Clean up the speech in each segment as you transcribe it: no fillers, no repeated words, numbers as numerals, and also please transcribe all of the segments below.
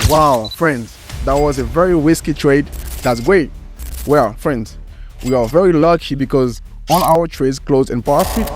Wow, friends, that was a very risky trade. That's great. Well, friends, we are very lucky because all our trades closed in profit.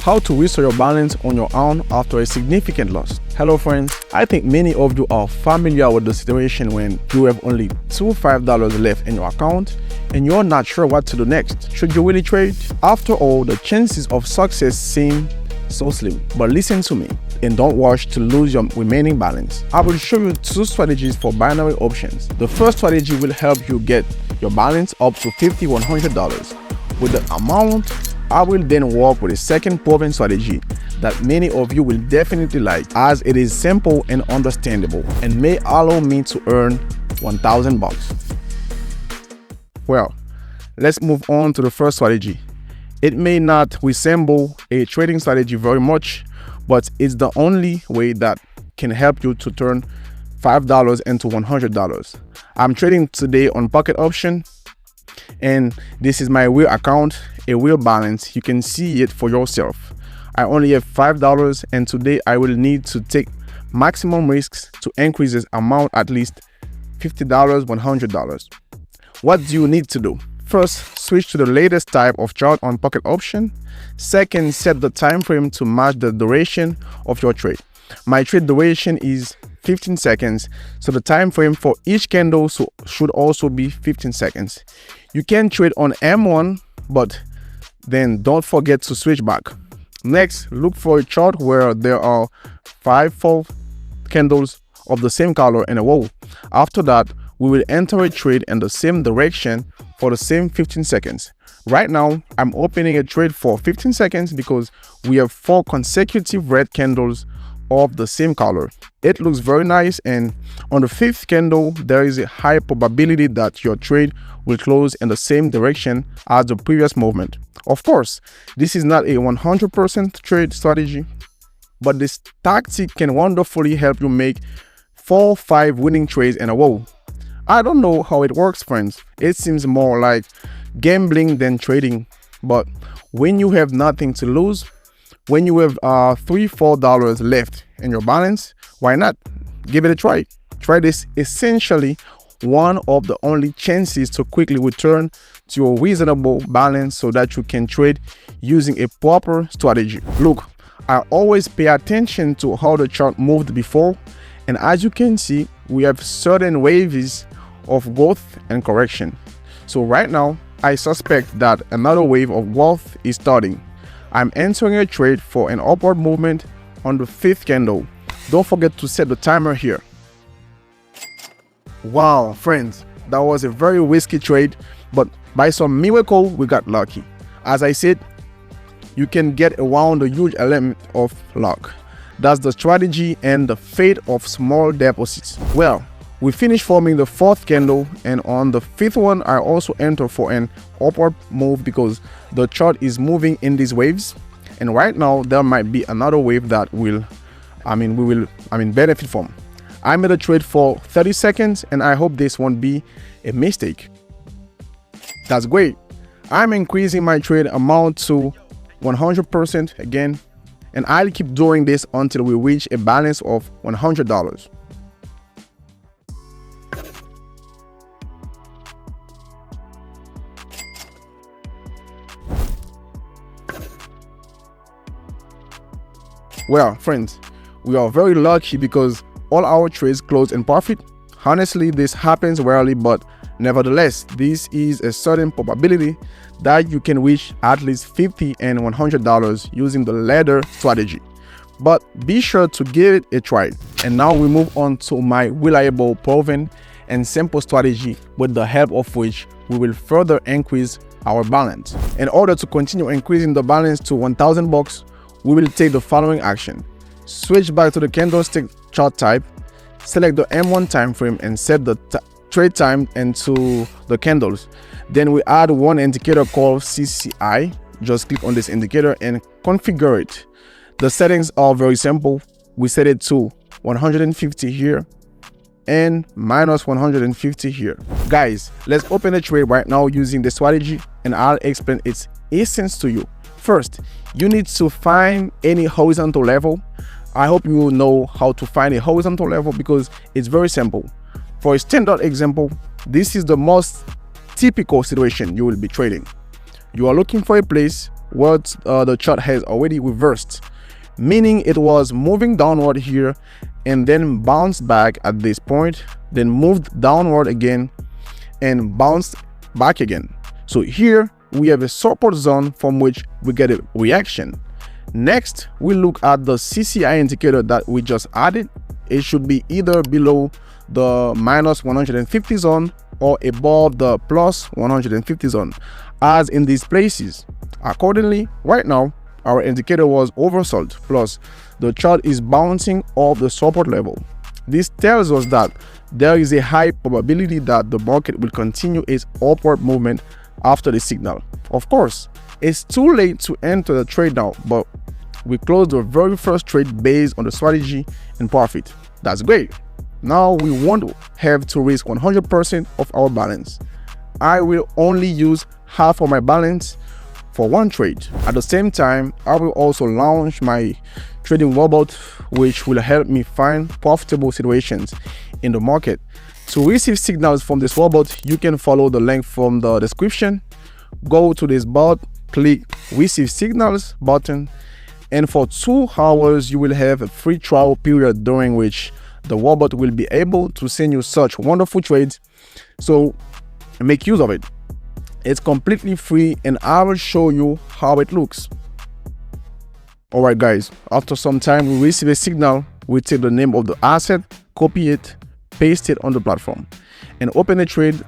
How to restore your balance on your own after a significant loss. Hello friends, I think many of you are familiar with the situation when you have only $5 left in your account and you're not sure what to do next. Should you really trade? After all, the chances of success seem so slim. But listen to me and don't rush to lose your remaining balance. I will show you two strategies for binary options. The first strategy will help you get your balance up to $50, $100. With the amount, I will then work with a second proven strategy that many of you will definitely like, as it is simple and understandable and may allow me to earn $1,000. Well, let's move on to the first strategy. It may not resemble a trading strategy very much, but it's the only way that can help you to turn $5 into $100. I'm trading today on pocket option, and this is my real account, a real balance. You can see it for yourself. I only have $5, and today I will need to take maximum risks to increase this amount at least $50, $100. What do you need to do? First, switch to the latest type of chart on pocket option. Second, set the time frame to match the duration of your trade. My trade duration is 15 seconds, so the time frame for each candle should also be 15 seconds. You can trade on M1, but then don't forget to switch back. Next, look for a chart where there are 5 full candles of the same color in a row. After that, we will enter a trade in the same direction for the same 15 seconds. Right now, I'm opening a trade for 15 seconds because we have 4 consecutive red candles of the same color. It looks very nice, and on the 5th candle, there is a high probability that your trade will close in the same direction as the previous movement. Of course, this is not a 100% trade strategy, but this tactic can wonderfully help you make 4 or 5 winning trades in a row. I don't know how it works, friends. It seems more like gambling than trading, but when you have nothing to lose, when you have $3-4 left in your balance, why not give it a try? Try this. Essentially one of the only chances to quickly return to your reasonable balance so that you can trade using a proper strategy. Look, I always pay attention to how the chart moved before, and as you can see, we have certain waves of growth and correction. So right now, I suspect that another wave of growth is starting. I'm entering a trade for an upward movement on the 5th candle. Don't forget to set the timer here. Wow, friends, that was a very risky trade, but by some miracle, we got lucky. As I said, you can get around a huge element of luck. That's the strategy and the fate of small deposits. Well, we finished forming the 4th candle, and on the 5th one, I also enter for an upward move because the chart is moving in these waves. And right now, there might be another wave that we will benefit from. I made a trade for 30 seconds, and I hope this won't be a mistake. That's great. I'm increasing my trade amount to 100% again, and I'll keep doing this until we reach a balance of $100. Well, friends, we are very lucky because all our trades closed in profit. Honestly, this happens rarely, but nevertheless, this is a certain probability that you can reach at least $50 and $100 using the ladder strategy. But be sure to give it a try. And now we move on to my reliable, proven, and simple strategy, with the help of which we will further increase our balance. In order to continue increasing the balance to $1,000, we will take the following action. Switch back to the candlestick chart type, select the M1 time frame and set the trade time into the candles. Then we add one indicator called CCI. Just click on this indicator and configure it. The settings are very simple. We set it to 150 here and minus 150 here. Guys, let's open a trade right now using the strategy, and I'll explain its essence to you. First, you need to find any horizontal level. I hope you know how to find a horizontal level because it's very simple. For a standard example, this is the most typical situation you will be trading. You are looking for a place where the chart has already reversed, meaning it was moving downward here and then bounced back at this point, then moved downward again and bounced back again. So here we have a support zone from which we get a reaction. Next, we look at the CCI indicator that we just added. It should be either below the minus 150 zone or above the plus 150 zone, as in these places. Accordingly, right now, our indicator was oversold, plus the chart is bouncing off the support level. This tells us that there is a high probability that the market will continue its upward movement after the signal. Of course, it's too late to enter the trade now, but we closed the very first trade based on the strategy and profit. That's great. Now we won't have to risk 100% of our balance. I will only use half of my balance for one trade. At the same time, I will also launch my trading robot, which will help me find profitable situations in the market. To receive signals from this robot, you can follow the link from the description. Go to this bot, click receive signals button, and for 2 hours you will have a free trial period during which the robot will be able to send you such wonderful trades. So make use of it. It's completely free and I will show you how it looks. Alright guys, after some time we receive a signal. We take the name of the asset, copy it, paste it on the platform and open a trade.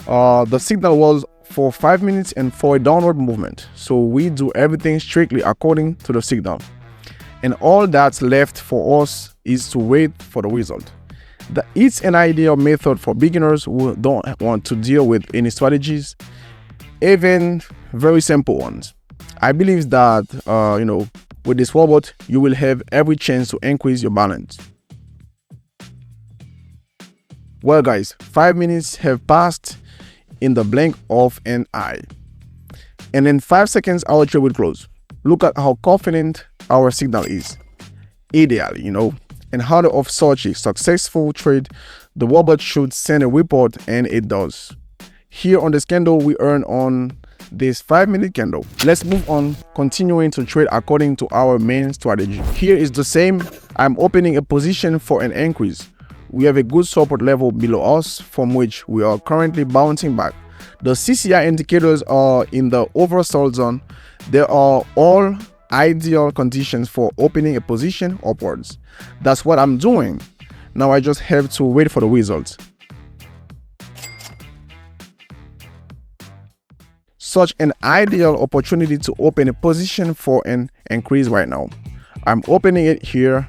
The signal was for 5 minutes and for a downward movement, so we do everything strictly according to the signal, and all that's left for us is to wait for the result. It's an ideal method for beginners who don't want to deal with any strategies, even very simple ones. I believe that with this robot you will have every chance to increase your balance. Well guys, 5 minutes have passed in the blink of an eye, and in 5 seconds our trade will close. Look at how confident our signal is. Ideally, and how of such a successful trade, the robot should send a report, and it does. Here on this candle we earn on this 5-minute candle. Let's move on, continuing to trade according to our main strategy. Here is the same. I'm opening a position for an increase. We have a good support level below us from which we are currently bouncing back. The CCI indicators are in the oversold zone. There are all ideal conditions for opening a position upwards. That's what I'm doing. Now I just have to wait for the results. Such an ideal opportunity to open a position for an increase right now. I'm opening it here.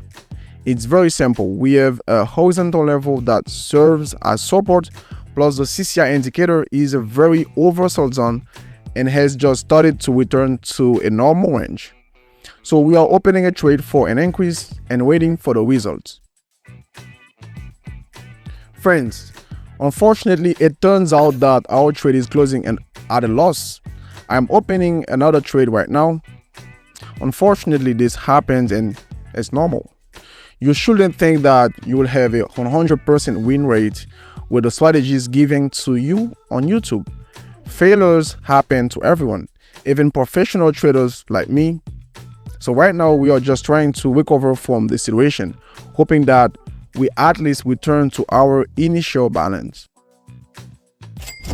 It's very simple. We have a horizontal level that serves as support, plus the CCI indicator is a very oversold zone and has just started to return to a normal range. So we are opening a trade for an increase and waiting for the results. Friends, unfortunately, it turns out that our trade is closing at a loss. I'm opening another trade right now. Unfortunately, this happens and it's normal. You shouldn't think that you will have a 100% win rate with the strategies given to you on YouTube. Failures happen to everyone, even professional traders like me. So right now we are just trying to recover from the situation, hoping that we at least return to our initial balance.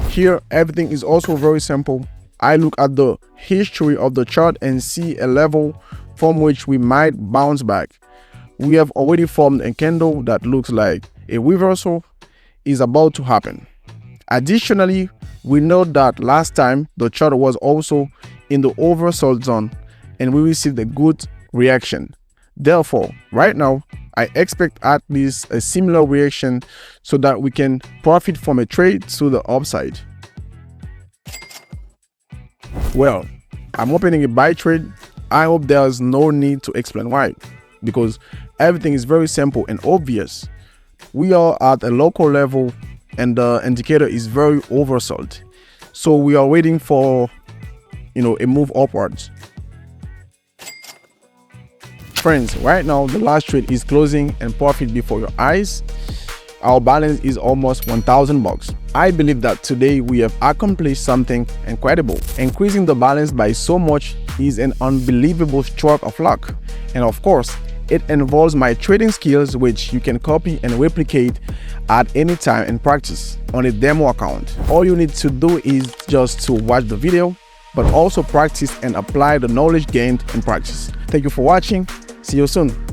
Here everything is also very simple. I look at the history of the chart and see a level from which we might bounce back. We have already formed a candle that looks like a reversal is about to happen. Additionally, we know that last time the chart was also in the oversold zone and we received a good reaction. Therefore, right now, I expect at least a similar reaction so that we can profit from a trade to the upside. Well, I'm opening a buy trade. I hope there's no need to explain why, because everything is very simple and obvious. We are at a local level and the indicator is very oversold. So we are waiting for, a move upwards. Friends, right now the last trade is closing and profit before your eyes. Our balance is almost 1,000 bucks. I believe that today we have accomplished something incredible. Increasing the balance by so much is an unbelievable stroke of luck. And of course, it involves my trading skills, which you can copy and replicate at any time in practice on a demo account. All you need to do is just to watch the video, but also practice and apply the knowledge gained in practice. Thank you for watching. See you soon.